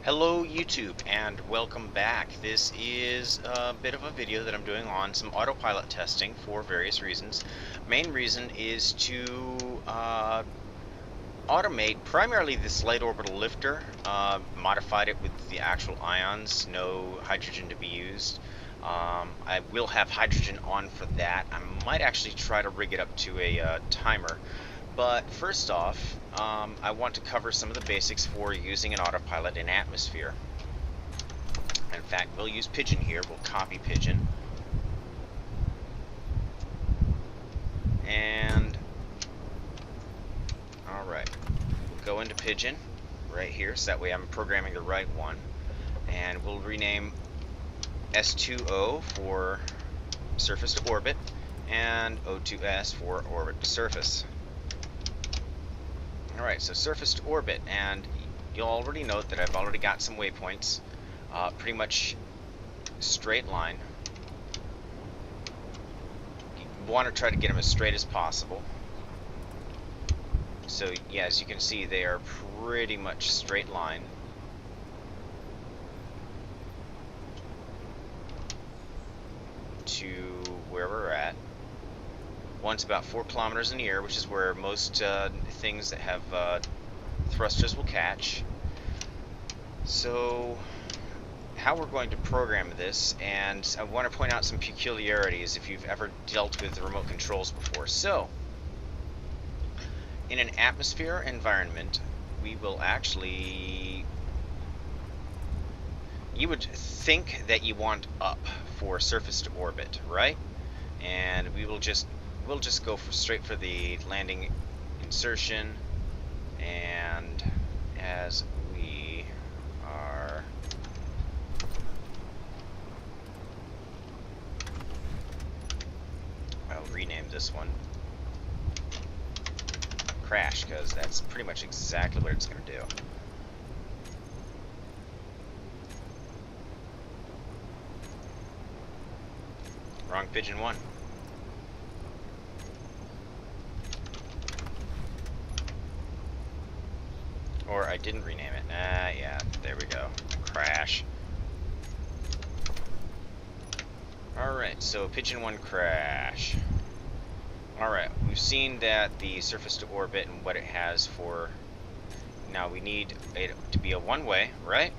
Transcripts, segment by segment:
Hello YouTube and welcome back. This is a bit of a video that I'm doing on some autopilot testing for various reasons. Main reason is to automate primarily this light orbital lifter, modified it with the actual ions, no hydrogen to be used. I will have hydrogen on for that. I might actually try to rig it up to a timer. But first off, I want to cover some of the basics for using an autopilot in atmosphere. In fact, we'll use Pigeon here. We'll copy Pigeon. And, alright, we'll go into Pigeon right here, so that way I'm programming the right one. And we'll rename S2O for surface to orbit, and O2S for orbit to surface. Alright, so surface to orbit, and you'll already note that I've already got some waypoints, pretty much straight line. You want to try to get them as straight as possible. So yeah, as you can see, they are pretty much straight line. To where we're at. One's about 4 kilometers in the air, which is where most things that have thrusters will catch. So, how we're going to program this, and I want to point out some peculiarities if you've ever dealt with remote controls before. So, in an atmosphere environment, we will actually... You would think that you want up for surface to orbit, right? And we'll just go straight for the landing insertion, and as we are I'll rename this one Crash, because that's pretty much exactly what it's going to do. Wrong Pigeon 1. Or I didn't rename it. Yeah, there we go. Crash. Alright, so Pigeon 1 crash. Alright, we've seen that the surface to orbit and what it has for... Now we need it to be a one-way, right?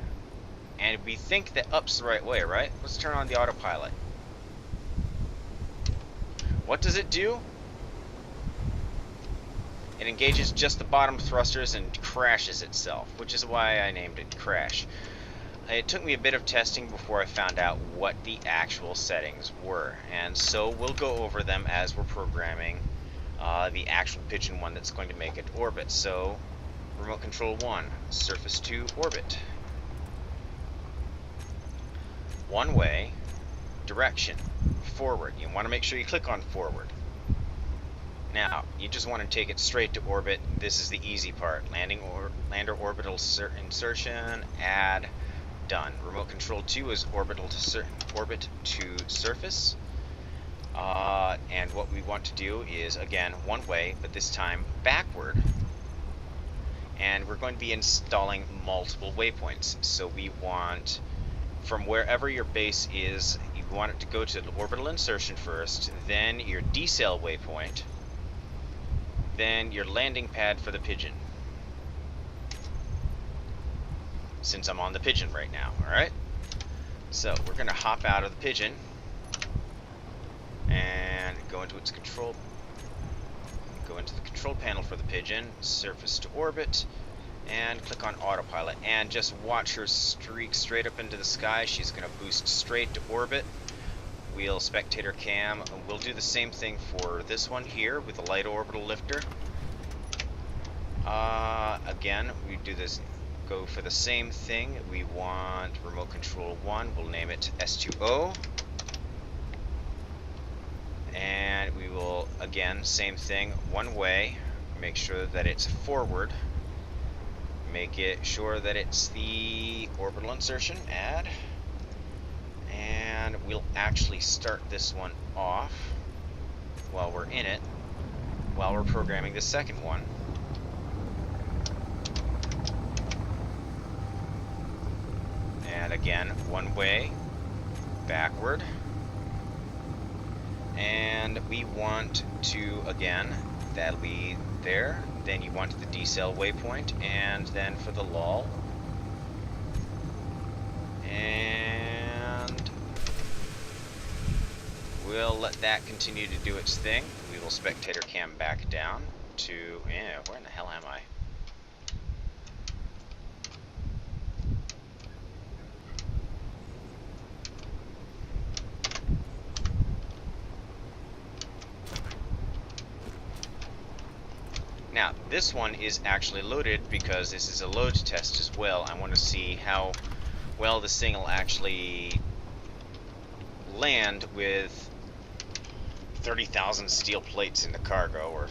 And we think that up's the right way, right? Let's turn on the autopilot. What does it do? It engages just the bottom thrusters and crashes itself, which is why I named it Crash. It took me a bit of testing before I found out what the actual settings were, and so we'll go over them as we're programming the actual Pigeon 1 that's going to make it orbit. So, Remote Control 1, Surface to Orbit. One way, direction, forward. You want to make sure you click on forward. Now, you just want to take it straight to orbit. This is the easy part. Lander orbital insertion, add, done. Remote Control 2 is orbit to surface. And what we want to do is, again, one way, but this time backward. And we're going to be installing multiple waypoints. So we want, from wherever your base is, you want it to go to the orbital insertion first, then your decel waypoint, then your landing pad for the Pigeon. Since I'm on the Pigeon right now, alright? So we're going to hop out of the Pigeon and go into its control. Go into the control panel for the Pigeon, surface to orbit, and click on autopilot. And just watch her streak straight up into the sky. She's going to boost straight to orbit. Wheel spectator cam. We'll do the same thing for this one here with the light orbital lifter. Again, we do this, go for the same thing. We want Remote Control 1. We'll name it S2O. And we will, again, same thing, one way. Make sure that it's forward. Make it sure that it's the orbital insertion, add. And we'll actually start this one off while we're in it, while we're programming the second one. again, one way, backward. And we want to, again, that'll be there. Then you want the decel waypoint, and then for the lull. And we'll let that continue to do its thing. We will spectator cam back down to, yeah, where in the hell am I? Now, this one is actually loaded because this is a load test as well. I want to see how well this thing will actually land with 30,000 steel plates in the cargo, or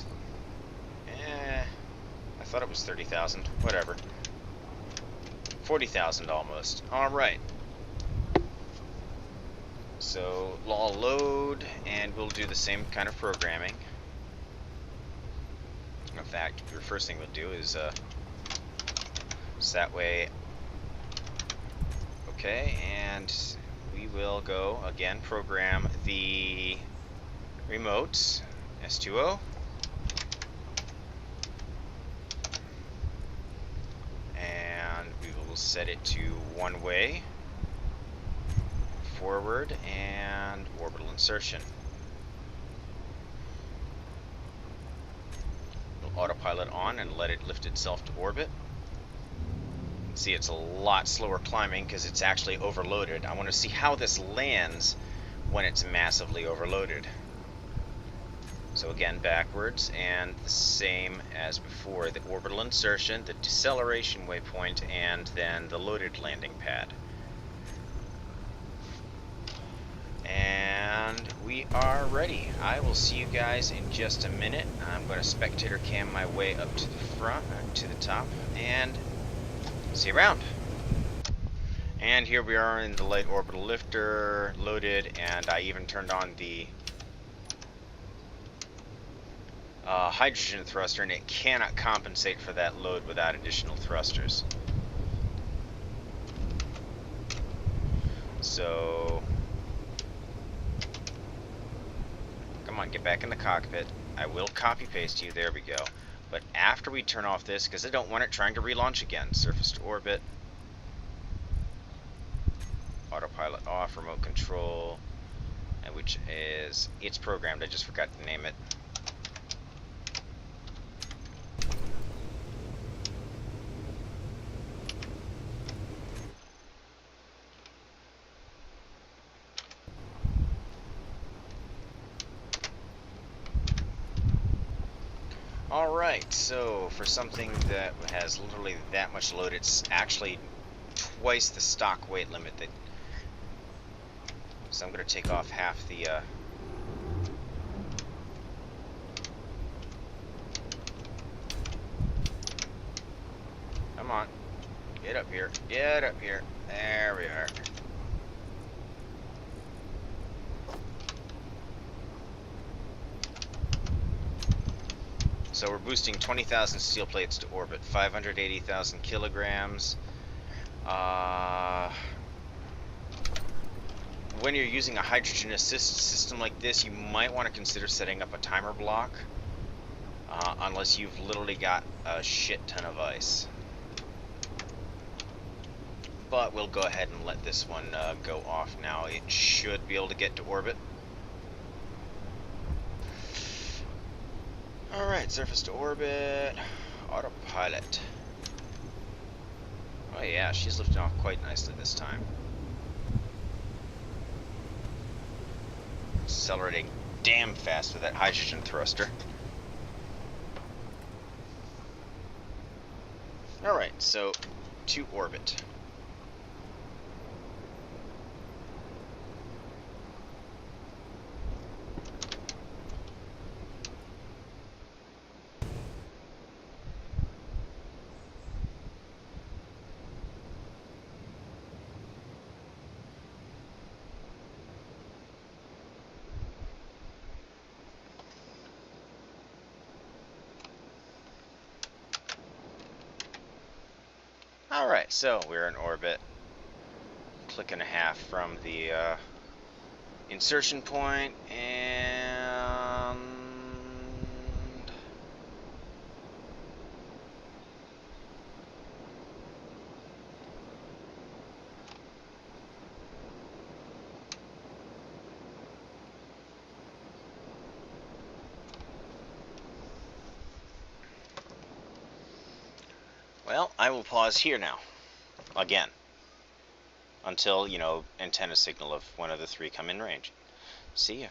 I thought it was 30,000, whatever. 40,000 almost. Alright. So, I'll load, and we'll do the same kind of programming. In fact, the first thing we'll do is, so that way, okay, and we will go, again, program the remotes, S2O, and we will set it to one way, forward, and orbital insertion. Autopilot on and let it lift itself to orbit. See, it's a lot slower climbing because it's actually overloaded. I want to see how this lands when it's massively overloaded. So again, backwards, and the same as before, the orbital insertion, the deceleration waypoint, and then the loaded landing pad. And we are ready. I will see you guys in just a minute. I'm going to spectator cam my way up to the front, to the top, and see you around. And here we are in the light orbital lifter, loaded, and I even turned on the hydrogen thruster, and it cannot compensate for that load without additional thrusters. So, come on, get back in the cockpit. I will copy paste you, there we go. But after we turn off this, because I don't want it trying to relaunch again, surface to orbit, autopilot off, remote control, and which is, it's programmed, I just forgot to name it. Alright, so for something that has literally that much load, it's actually twice the stock weight limit. So I'm going to take off half the come on, get up here, get up here, there we are. So we're boosting 20,000 steel plates to orbit, 580,000 kilograms. When you're using a hydrogen assist system like this, you might want to consider setting up a timer block, unless you've literally got a shit ton of ice. But we'll go ahead and let this one go off now. It should be able to get to orbit. Alright, surface to orbit, autopilot. Oh yeah, she's lifting off quite nicely this time. Accelerating damn fast with that hydrogen thruster. Alright, so to orbit. Alright, so we're in orbit. click and a half from the insertion point, and well, I will pause here now, again, until, you know, antenna signal of one of the three come in range. See ya.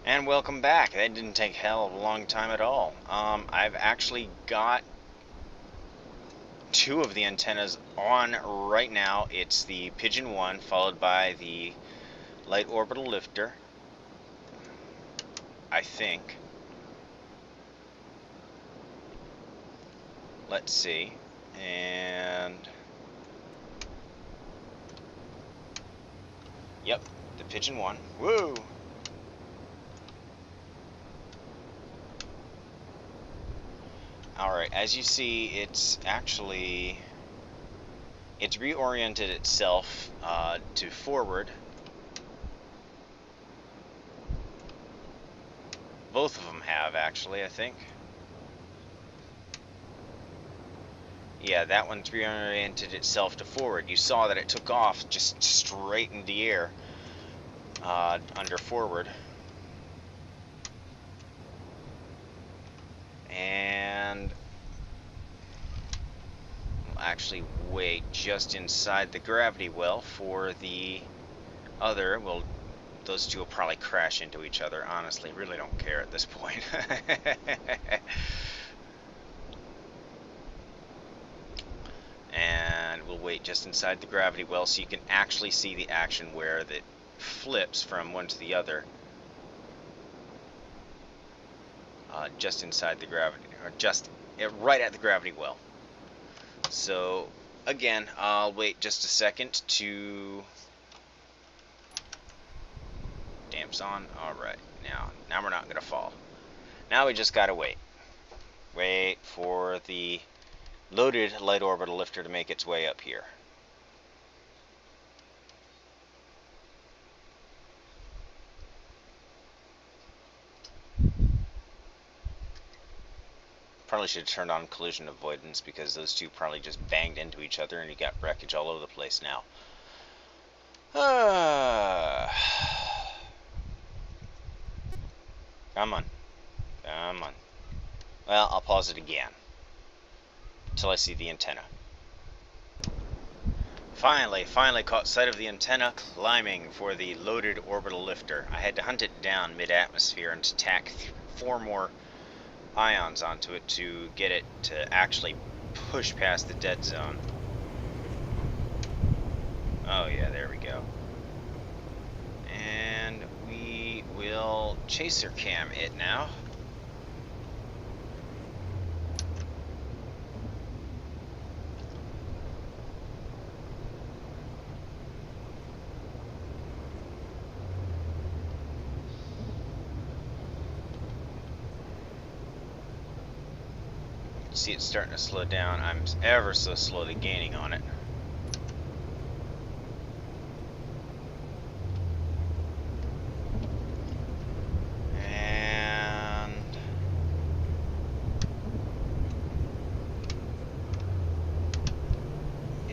And welcome back. That didn't take hell of a long time at all. I've actually got two of the antennas on right now. It's the Pigeon 1 followed by the Light Orbital Lifter, I think. Let's see. And yep, the Pigeon 1. Woo! Alright, as you see, it's reoriented itself to forward. Both of them have, actually, I think. Yeah, that one's reoriented itself to forward. You saw that it took off just straight in the air under forward. And we'll actually wait just inside the gravity well for the other. Well, those two will probably crash into each other, honestly. Really don't care at this point. And we'll wait just inside the gravity well so you can actually see the action where it flips from one to the other. Just inside the gravity, or just right at the gravity well. So again, I'll wait just a second to damps on. Alright, now we're not gonna fall. Now we just gotta wait for the loaded Light Orbital Lifter to make its way up here. Probably should have turned on collision avoidance, because those two probably just banged into each other and you got wreckage all over the place now. Come on. Come on. Well, I'll pause it again until I see the antenna. Finally caught sight of the antenna climbing for the loaded orbital lifter. I had to hunt it down mid-atmosphere and tack 4 more ions onto it to get it to actually push past the dead zone. Oh yeah, there we go. And we will chaser cam it now. See, it's starting to slow down. I'm ever so slowly gaining on it. And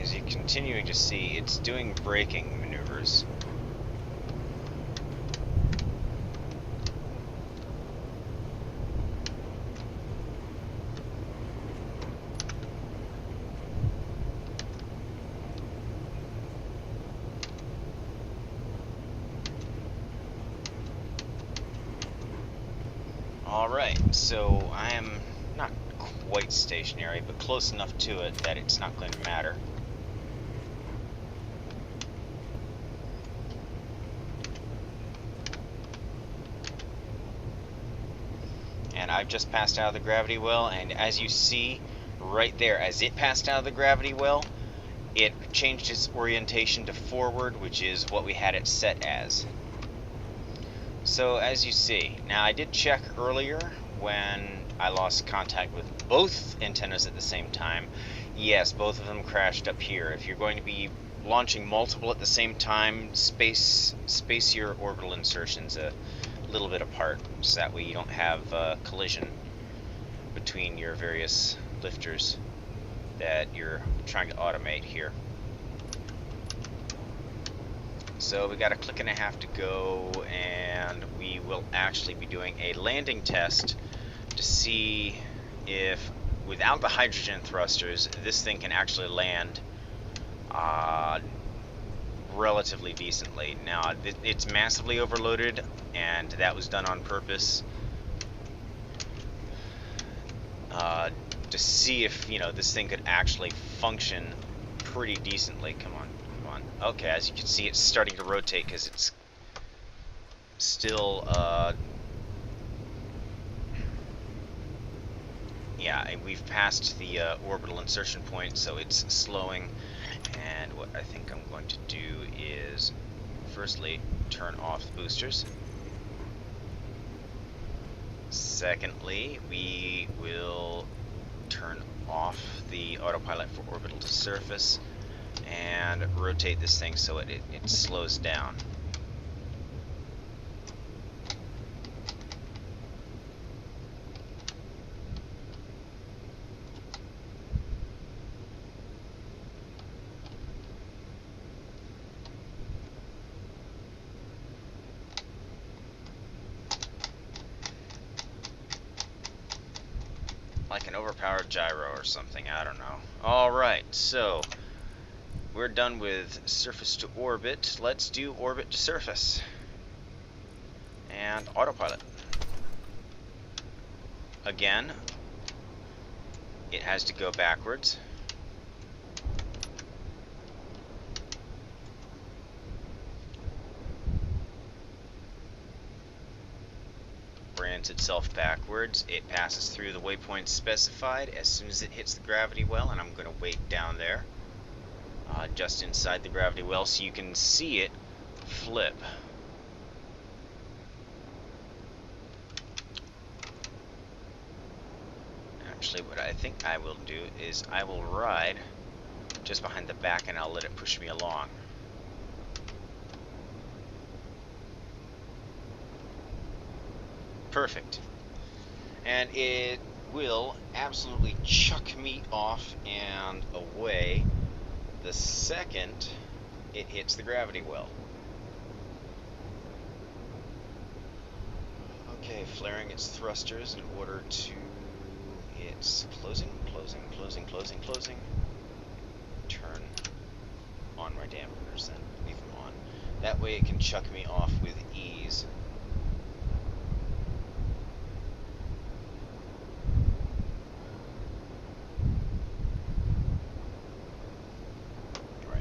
as you're continuing to see, it's doing braking maneuvers. Alright, so I am not quite stationary, but close enough to it that it's not going to matter. And I've just passed out of the gravity well, and as you see right there, as it passed out of the gravity well, it changed its orientation to forward, which is what we had it set as. So as you see, now I did check earlier when I lost contact with both antennas at the same time. Yes, both of them crashed up here. If you're going to be launching multiple at the same time, space your orbital insertions a little bit apart, so that way you don't have collision between your various lifters that you're trying to automate here. So we got a click and a half to go, and we will actually be doing a landing test to see if, without the hydrogen thrusters, this thing can actually land relatively decently. Now, it's massively overloaded, and that was done on purpose to see if, you know, this thing could actually function pretty decently. Come on, come on. Okay, as you can see, it's starting to rotate because it's still, yeah, and we've passed the orbital insertion point, so it's slowing. And what I think I'm going to do is, firstly, turn off the boosters. Secondly, we will turn off the autopilot for orbital to surface and rotate this thing so it slows down. Like an overpowered gyro or something, I don't know. Alright, so we're done with surface to orbit. Let's do orbit to surface. And autopilot. Again, it has to go backwards. Orients itself backwards. It passes through the waypoint specified as soon as it hits the gravity well, and I'm going to wait down there, just inside the gravity well, so you can see it flip. Actually, what I think I will do is I will ride just behind the back, and I'll let it push me along. Perfect. And it will absolutely chuck me off and away the second it hits the gravity well. Okay, flaring its thrusters in order to... It's closing, closing, closing, closing, closing. Turn on my dampeners then, leave them on. That way it can chuck me off with ease.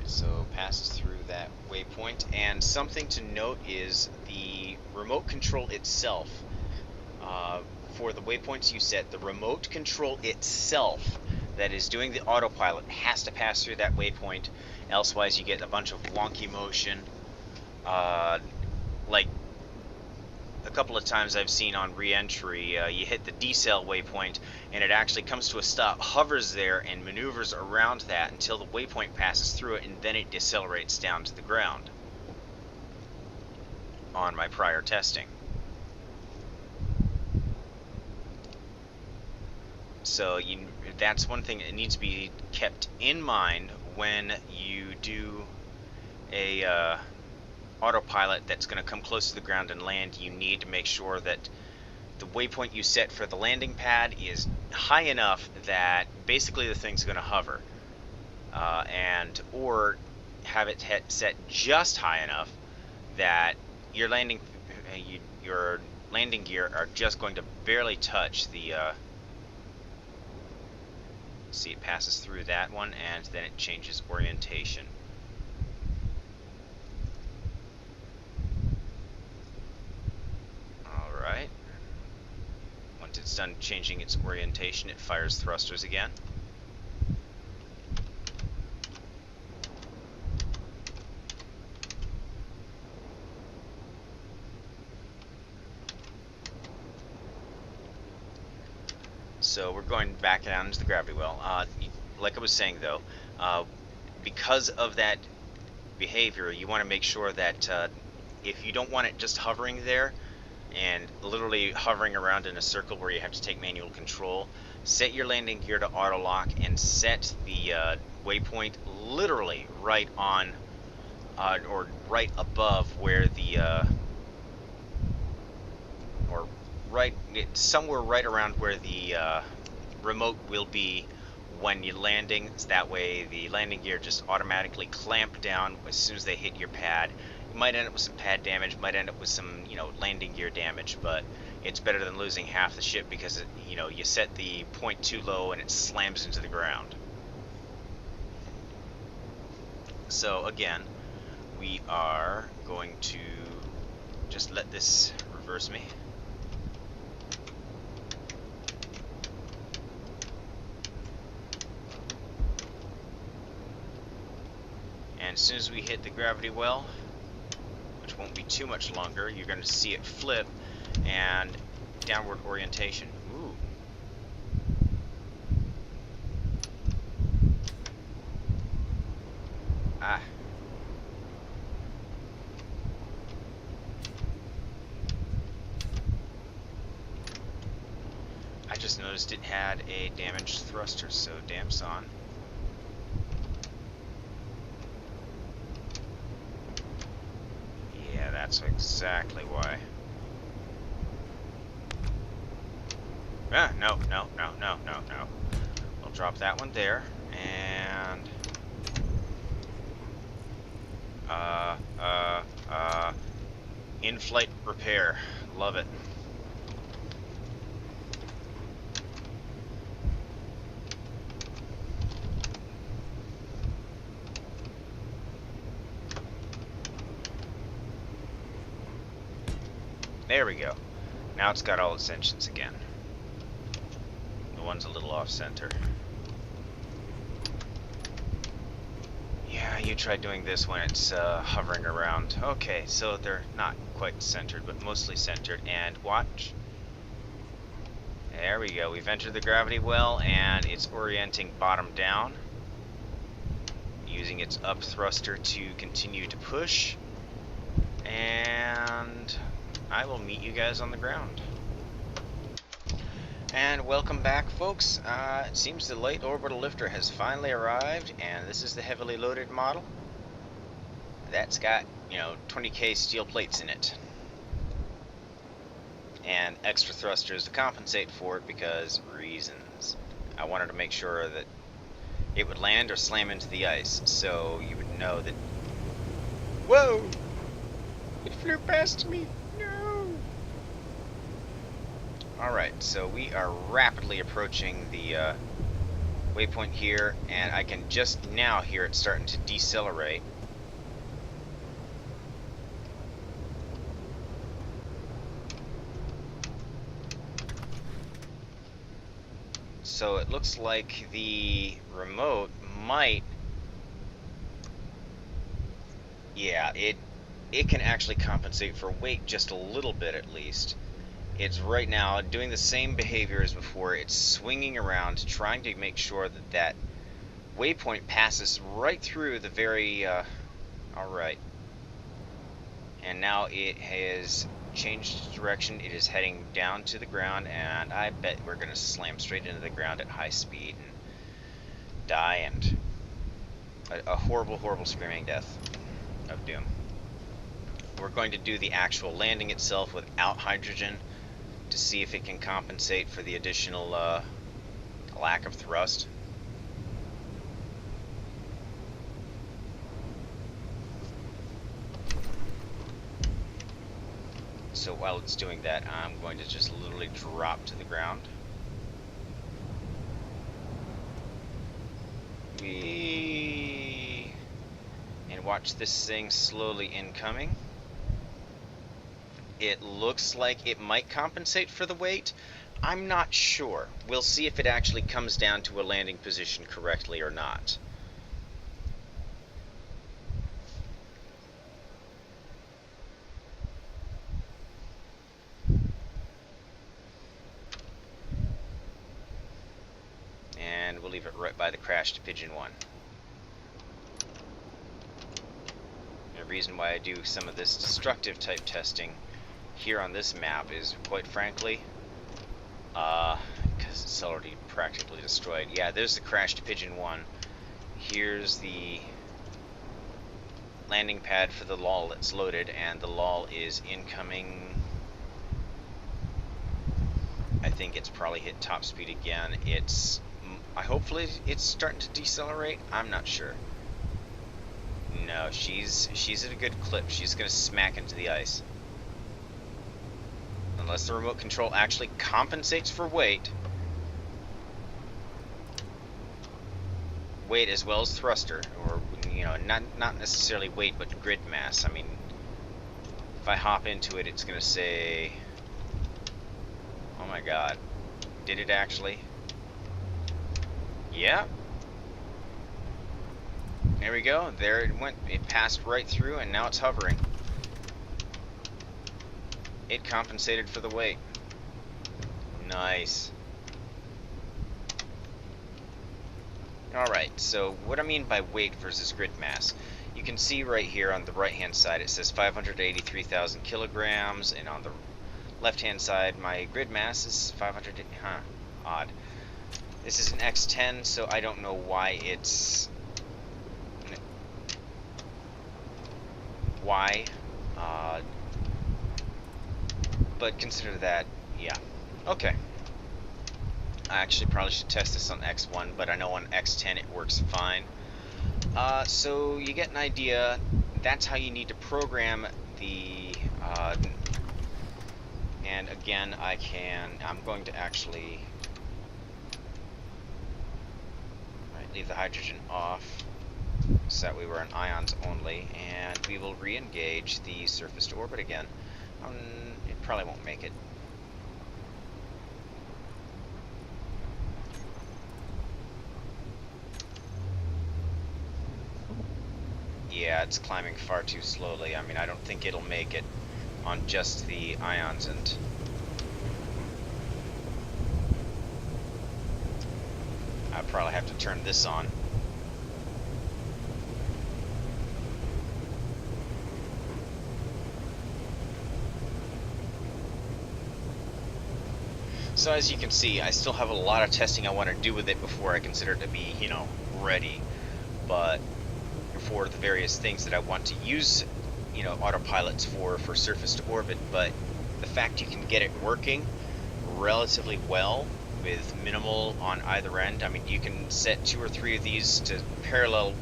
So passes through that waypoint, and something to note is the remote control itself. For the waypoints you set, the remote control itself that is doing the autopilot has to pass through that waypoint, elsewise you get a bunch of wonky motion. Like a couple of times I've seen on re-entry, you hit the decel waypoint and it actually comes to a stop, hovers there, and maneuvers around that until the waypoint passes through it, and then it decelerates down to the ground on my prior testing. So that's one thing that needs to be kept in mind when you do a autopilot that's going to come close to the ground and land. You need to make sure that the waypoint you set for the landing pad is high enough that basically the thing's going to hover, or have it set just high enough that your landing gear are just going to barely touch the see, it passes through that one and then it changes orientation. Alright. Once it's done changing its orientation, it fires thrusters again. So we're going back down into the gravity well. Like I was saying though, because of that behavior, you want to make sure that if you don't want it just hovering there and literally hovering around in a circle where you have to take manual control, set your landing gear to auto lock and set the waypoint literally right on or right above where the or right somewhere right around where the remote will be when you're landing. So that way the landing gear just automatically clamp down as soon as they hit your pad. You might end up with some pad damage, might end up with some, landing gear damage, but it's better than losing half the ship because you set the point too low and it slams into the ground. So again, we are going to just let this reverse me. And as soon as we hit the gravity well, which won't be too much longer, you're going to see it flip and downward orientation. Ooh. Ah. I just noticed it had a damaged thruster, so damn son. Yeah, that's exactly why. Ah, no. We'll drop that one there, and in-flight repair. Love it. There we go. Now it's got all its engines again. The one's a little off-center. Yeah, you tried doing this when it's hovering around. Okay, so they're not quite centered, but mostly centered. And watch. There we go. We've entered the gravity well, and it's orienting bottom down, using its up thruster to continue to push. And I will meet you guys on the ground. And welcome back, folks. It seems the light orbital lifter has finally arrived, and this is the heavily loaded model. That's got, 20K steel plates in it. And extra thrusters to compensate for it because reasons. I wanted to make sure that it would land or slam into the ice, so you would know that... Whoa! It flew past me! No! Alright, so we are rapidly approaching the waypoint here, and I can just now hear it starting to decelerate. So it looks like the remote might... Yeah, it can actually compensate for weight just a little bit at least. It's right now doing the same behavior as before. It's swinging around, trying to make sure that that waypoint passes right through the very... Alright. And now it has changed direction. It is heading down to the ground, and I bet we're going to slam straight into the ground at high speed and die, and a horrible, horrible screaming death of doom. We're going to do the actual landing itself without hydrogen to see if it can compensate for the additional lack of thrust. So while it's doing that, I'm going to just literally drop to the ground. And watch this thing slowly incoming. It looks like it might compensate for the weight. I'm not sure. We'll see if it actually comes down to a landing position correctly or not. And we'll leave it right by the crashed Pigeon 1. reason why I do some of this destructive type testing here on this map is, quite frankly, because it's already practically destroyed. Yeah, there's the crashed Pigeon 1. Here's the landing pad for the LOL that's loaded, and the LOL is incoming. I think it's probably hit top speed again. Hopefully it's starting to decelerate. I'm not sure. No, she's at a good clip. She's gonna smack into the ice. Unless the remote control actually compensates for weight. Weight as well as thruster, or not necessarily weight, but grid mass. I mean, if I hop into it, it's gonna say, oh my god, did it actually? Yeah. There we go. There it went. It passed right through, and now it's hovering. It compensated for the weight. Nice. Alright, so what I mean by weight versus grid mass, you can see right here on the right hand side it says 583,000 kilograms, and on the left hand side my grid mass is 500, odd. This is an X10, so I don't know why it's, but consider that, yeah. Okay. I actually probably should test this on X1, but I know on X10 it works fine. So you get an idea. That's how you need to program the, and again, I'm going to actually leave the hydrogen off, so that we were on ions only, and we will re-engage the surface to orbit again. It probably won't make it. Yeah, it's climbing far too slowly. I mean, I don't think it'll make it on just the ions, and I probably have to turn this on. So as you can see, I still have a lot of testing I want to do with it before I consider it to be, ready. But for the various things that I want to use, autopilots for surface to orbit, but the fact you can get it working relatively well with minimal on either end. I mean, you can set 2 or 3 of these to parallel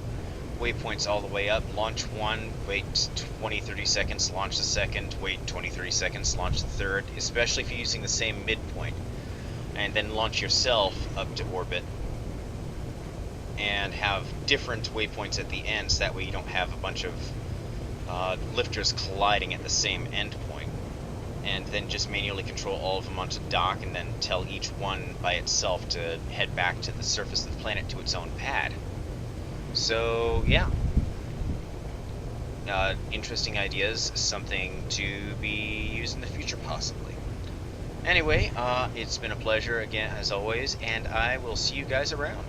waypoints all the way up, launch one, wait 20-30 seconds, launch the second, wait 20-30 seconds, launch the third, especially if you're using the same midpoint, and then launch yourself up to orbit and have different waypoints at the end, so that way you don't have a bunch of lifters colliding at the same end point, and then just manually control all of them onto dock, and then tell each one by itself to head back to the surface of the planet to its own pad. So yeah, interesting ideas, something to be used in the future possibly. Anyway, it's been a pleasure again as always, and I will see you guys around.